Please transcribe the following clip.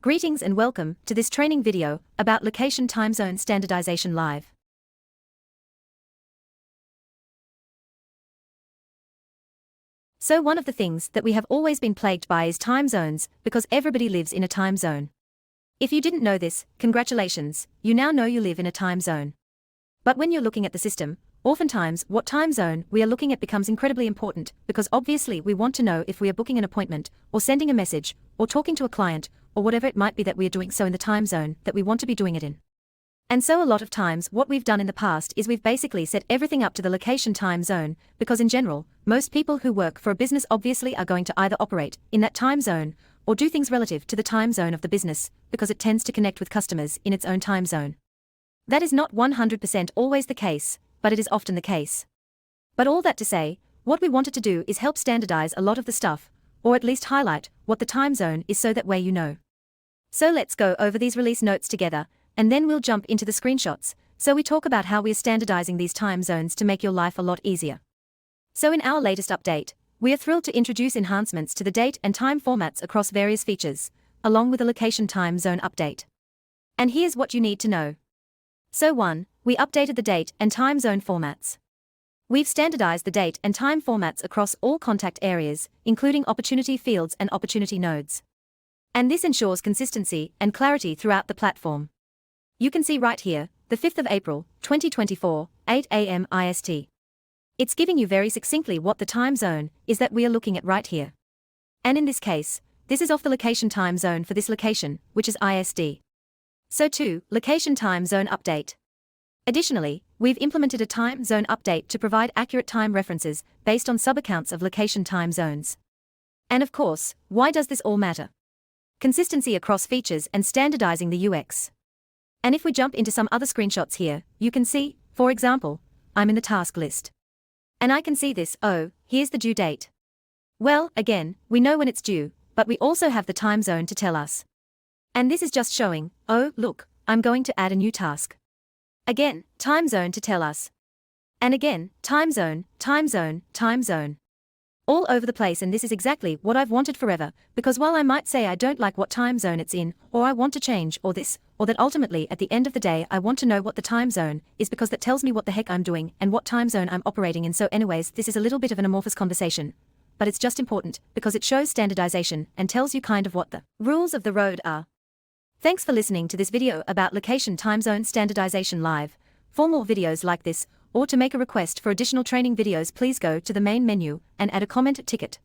Greetings and welcome to this training video about location time zone standardization live. So one of the things that we have always been plagued by is time zones, because everybody lives in a time zone. If you didn't know this, congratulations, you now know you live in a time zone. But when you're looking at the system, oftentimes what time zone we are looking at becomes incredibly important, because obviously we want to know if we are booking an appointment, or sending a message, or talking to a client, or whatever it might be that we are doing so in the time zone that we want to be doing it in. And so a lot of times what we've done in the past is we've basically set everything up to the location time zone, because in general, most people who work for a business obviously are going to either operate in that time zone, or do things relative to the time zone of the business, because it tends to connect with customers in its own time zone. That is not 100% always the case, but it is often the case. But all that to say, what we wanted to do is help standardize a lot of the stuff, or at least highlight what the time zone is so that way you know. So let's go over these release notes together, and then we'll jump into the screenshots, so we talk about how we are standardizing these time zones to make your life a lot easier. So in our latest update, we are thrilled to introduce enhancements to the date and time formats across various features, along with a location time zone update. And here's what you need to know. So 1, we updated the date and time zone formats. We've standardized the date and time formats across all contact areas, including opportunity fields and opportunity nodes. And this ensures consistency and clarity throughout the platform. You can see right here, the 5th of April, 2024, 8 a.m. IST. It's giving you very succinctly what the time zone is that we are looking at right here. And in this case, this is off the location time zone for this location, which is ISD. So 2, location time zone update. Additionally, we've implemented a time zone update to provide accurate time references based on sub-accounts of location time zones. And of course, why does this all matter? Consistency across features and standardizing the UX. And if we jump into some other screenshots here, you can see, for example, I'm in the task list. And I can see this, oh, here's the due date. Well, again, we know when it's due, but we also have the time zone to tell us. And this is just showing, oh, look, I'm going to add a new task. Again, time zone to tell us. And again, time zone, time zone, time zone. All over the place, and this is exactly what I've wanted forever, because while I might say I don't like what time zone it's in, or I want to change, or this, or that ultimately at the end of the day I want to know what the time zone is, because that tells me what the heck I'm doing and what time zone I'm operating in. So anyways, this is a little bit of an amorphous conversation, but it's just important because it shows standardization and tells you kind of what the rules of the road are. Thanks for listening to this video about location time zone standardization live. For more videos like this, or to make a request for additional training videos, please go to the main menu and add a comment ticket.